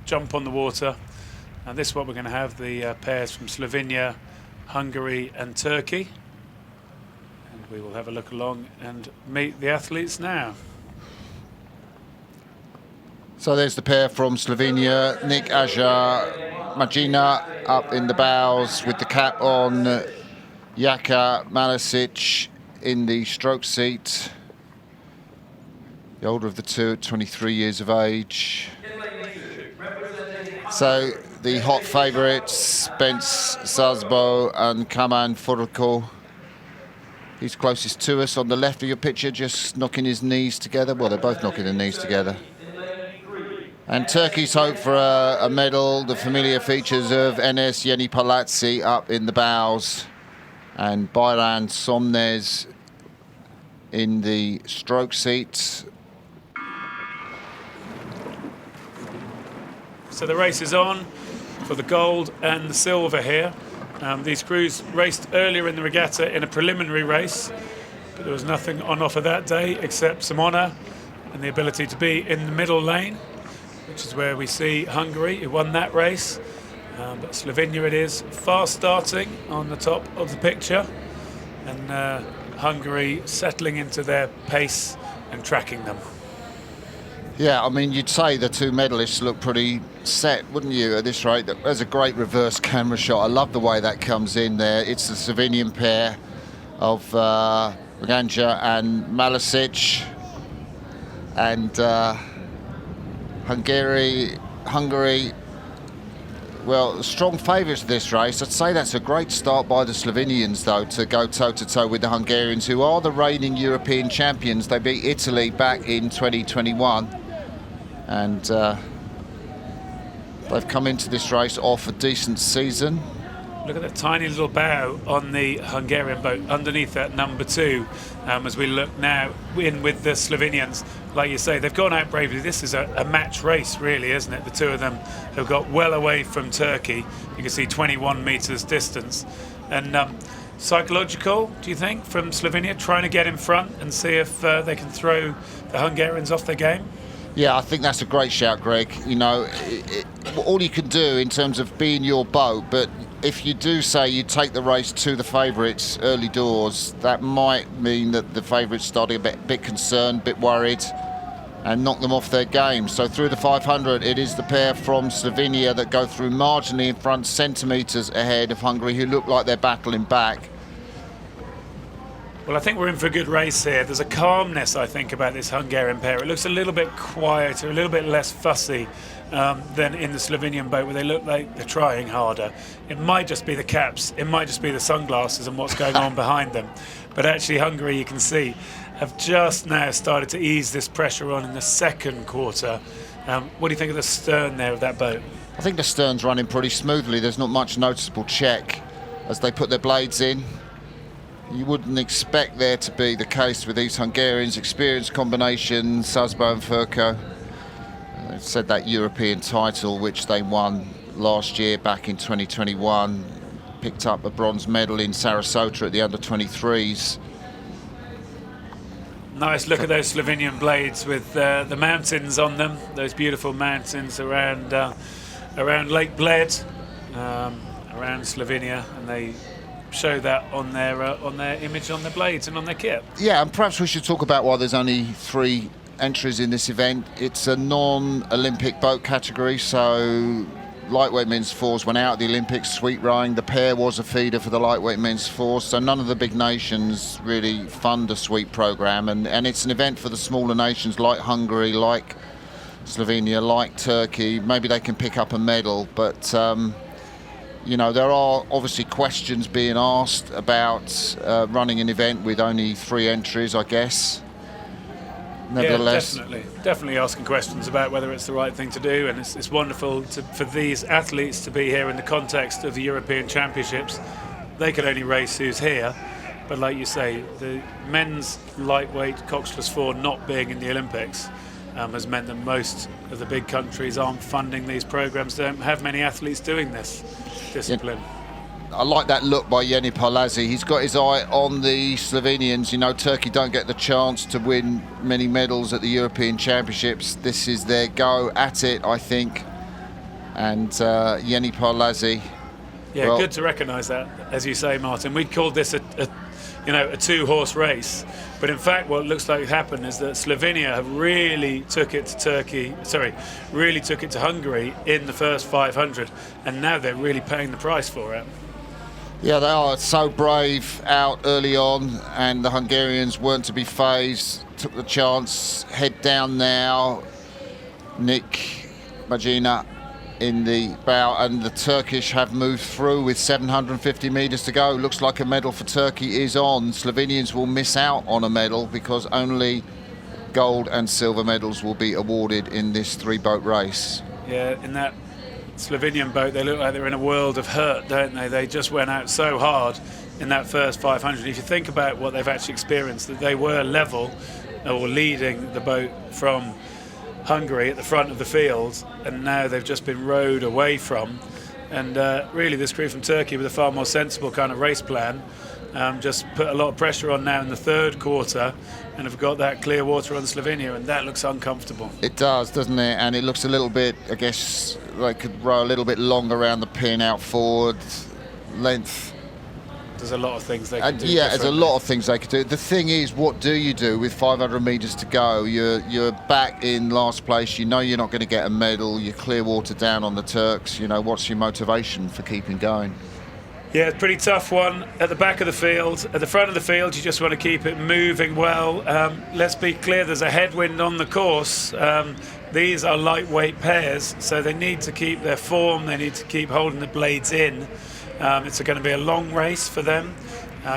jump on the water. And this is what we're going to have, the pairs from Slovenia, Hungary and Turkey. And we will have a look along and meet the athletes now. So there's the pair from Slovenia, Nick Aja Magina up in the bows with the cap on, Jaka Malisic in the stroke seat. The older of the two, 23 years of age. So the hot favourites, Spence Sazbo and Kaman Furko. He's closest to us on the left of your picture, just knocking his knees together. Well, they're both knocking their knees together. And Turkey's hope for a medal, the familiar features of Enes Yenipazarlı up in the bows and Bayram Sönmez in the stroke seat. So the race is on for the gold and the silver here. These crews raced earlier in the regatta in a preliminary race, but there was nothing on offer that day except some honour and the ability to be in the middle lane, which is where we see Hungary, who won that race. But Slovenia it is, fast starting on the top of the picture, and Hungary settling into their pace and tracking them. Yeah, I mean, you'd say the two medalists look pretty set, wouldn't you, at this rate? There's a great reverse camera shot. I love the way that comes in there. It's the Slovenian pair of Roganja and Malisic, and Hungary, well, strong favourites of this race. I'd say that's a great start by the Slovenians, though, to go toe-to-toe with the Hungarians, who are the reigning European champions. They beat Italy back in 2021. And they've come into this race off a decent season. Look at that tiny little bow on the Hungarian boat underneath that number 2. As we look now in with the Slovenians, like you say, they've gone out bravely. This is a match race, really, isn't it? The two of them have got well away from Turkey. You can see 21 metres distance. And psychological, do you think, from Slovenia, trying to get in front and see if they can throw the Hungarians off their game? Yeah, I think that's a great shout, Greg. You know, all you can do in terms of being your boat, but if you do say you take the race to the favourites early doors, that might mean that the favourites starting a bit concerned, a bit worried, and knock them off their game. So through the 500, it is the pair from Slovenia that go through marginally in front, centimetres ahead of Hungary, who look like they're battling back. Well, I think we're in for a good race here. There's a calmness, I think, about this Hungarian pair. It looks a little bit quieter, a little bit less fussy than in the Slovenian boat, where they look like they're trying harder. It might just be the caps, it might just be the sunglasses and what's going on behind them. But actually Hungary, you can see, have just now started to ease this pressure on in the second quarter. What do you think of the stern there of that boat? I think the stern's running pretty smoothly. There's not much noticeable check as they put their blades in. You wouldn't expect there to be the case with these Hungarians. Experienced combination, Sazbo and Furko. They've said that European title, which they won last year back in 2021, picked up a bronze medal in Sarasota at the under-23s. Nice look at those Slovenian blades with the mountains on them, those beautiful mountains around Lake Bled, around Slovenia, and they show that on their image on their blades and on their kit. Yeah, and perhaps we should talk about why there's only 3 entries in this event. It's a non-Olympic boat category, so lightweight men's fours went out at the Olympics, sweet rowing. The pair was a feeder for the lightweight men's fours, so none of the big nations really fund a sweep program, and it's an event for the smaller nations like Hungary, like Slovenia, like Turkey. Maybe they can pick up a medal, but you know, there are obviously questions being asked about running an event with only 3 entries, I guess. Nevertheless, yeah, definitely asking questions about whether it's the right thing to do, and it's wonderful for these athletes to be here in the context of the European Championships. They could only race who's here, but like you say, the men's lightweight coxless 4 not being in the Olympics has meant that most of the big countries aren't funding these programs, don't have many athletes doing this discipline. Yeah. I like that look by Yenipazarlı. He's got his eye on the Slovenians. You know, Turkey don't get the chance to win many medals at the European Championships. This is their go at it, I think. and Yenipazarlı. Yeah, well, good to recognise that, as you say, Martin. We called this a two-horse race, but in fact, what looks like happened is that Slovenia have really took it to Hungary in the first 500, and now they're really paying the price for it. Yeah, they are so brave out early on, and the Hungarians weren't to be phased. Took the chance, head down now. Nick Magina in the bow, and the Turkish have moved through with 750 metres to go. Looks like a medal for Turkey is on. Slovenians will miss out on a medal because only gold and silver medals will be awarded in this three-boat race. Yeah, in that Slovenian boat, they look like they're in a world of hurt, don't they? They just went out so hard in that first 500. If you think about what they've actually experienced, that they were level or leading the boat from Hungary at the front of the field, and now they've just been rowed away from. And really, this crew from Turkey, with a far more sensible kind of race plan, just put a lot of pressure on now in the third quarter, and have got that clear water on Slovenia, and that looks uncomfortable. It does, doesn't it? And it looks a little bit, I guess, they could row a little bit long around the pin, out forward, length. There's a lot of things they can do. Yeah, there's a lot of things they could do. The thing is, what do you do with 500 metres to go? You're back in last place. You know you're not going to get a medal. You're clear water down on the Turks. You know, what's your motivation for keeping going? Yeah, it's a pretty tough one at the back of the field. At the front of the field, you just want to keep it moving well. Let's be clear, there's a headwind on the course. These are lightweight pairs, so they need to keep their form. They need to keep holding the blades in. It's going to be a long race for them.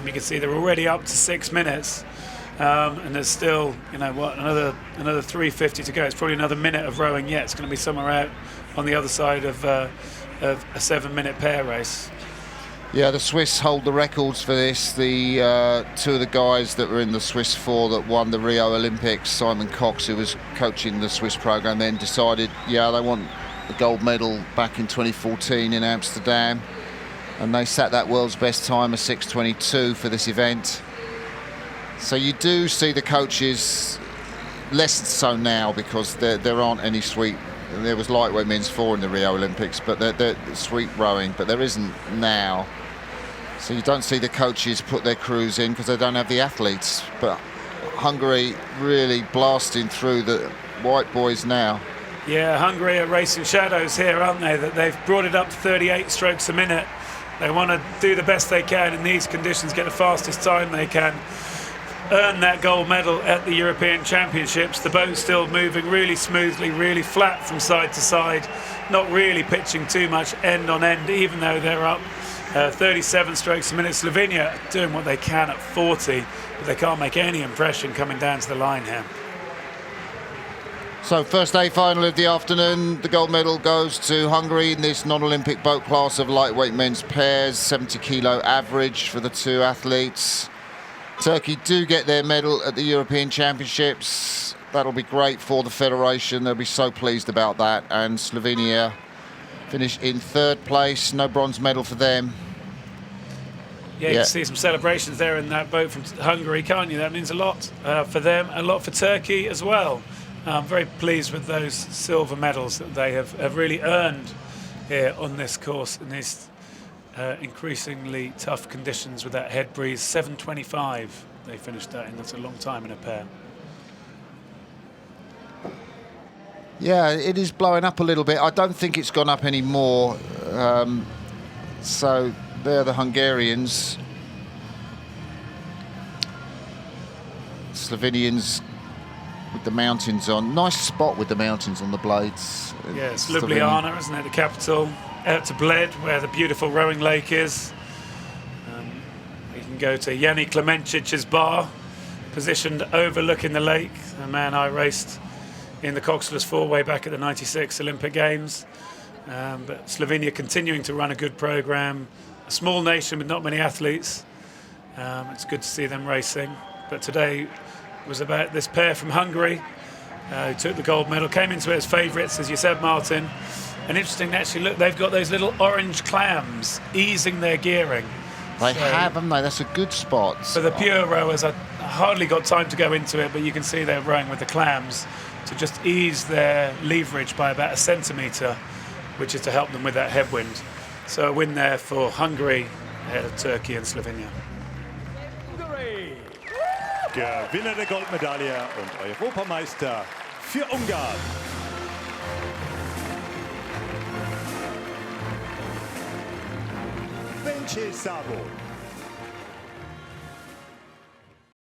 You can see they're already up to 6 minutes, and there's still, another 350 to go. It's probably another minute of rowing yet. It's going to be somewhere out on the other side of a 7-minute pair race. Yeah, the Swiss hold the records for this. The two of the guys that were in the Swiss 4 that won the Rio Olympics, Simon Cox, who was coaching the Swiss program, then decided, they want the gold medal back in 2014 in Amsterdam. And they set that world's best time of 6:22 for this event. So you do see the coaches, less so now because there aren't any sweep. There was lightweight men's 4 in the Rio Olympics, but they're sweep rowing, but there isn't now. So you don't see the coaches put their crews in because they don't have the athletes. But Hungary really blasting through the white boys now. Yeah, Hungary are racing shadows here, aren't they? That they've brought it up to 38 strokes a minute. They want to do the best they can in these conditions, get the fastest time they can, earn that gold medal at the European Championships. The boat's still moving really smoothly, really flat from side to side, not really pitching too much end on end, even though they're up 37 strokes a minute. Slovenia doing what they can at 40, but they can't make any impression coming down to the line here. So first day final of the afternoon, the gold medal goes to Hungary in this non-Olympic boat class of lightweight men's pairs, 70 kilo average for the two athletes. Turkey do get their medal at the European Championships. That'll be great for the federation. They'll be so pleased about that. And Slovenia finish in third place, no bronze medal for them. Yeah, you can see some celebrations there in that boat from Hungary, can't you? That means a lot for them, a lot for Turkey as well. I'm very pleased with those silver medals that they have really earned here on this course in these increasingly tough conditions with that head breeze. 7:25 they finished that in. That's a long time in a pair. Yeah, it is blowing up a little bit. I don't think it's gone up anymore. So they're the Hungarians. Slovenians with the mountains on. Nice spot with the mountains on the blades. Yeah, it's Ljubljana, isn't it? The capital. Out to Bled, where the beautiful rowing lake is. You can go to Yanni Klemencic's bar, positioned overlooking the lake. A man I raced in the Coxless 4 way back at the 96 Olympic Games. But Slovenia continuing to run a good program. A small nation with not many athletes. It's good to see them racing. But today was about this pair from Hungary who took the gold medal, came into it as favourites, as you said, Martin. And interesting, actually, look, they've got those little orange clams easing their gearing. They have, haven't they? That's a good spot. For the pure rowers, I hardly got time to go into it, but you can see they're rowing with the clams to just ease their leverage by about 1 centimetre which is to help them with that headwind. So a win there for Hungary ahead of Turkey and Slovenia. Gewinner der Goldmedaille und Europameister für Ungarn. Sabo.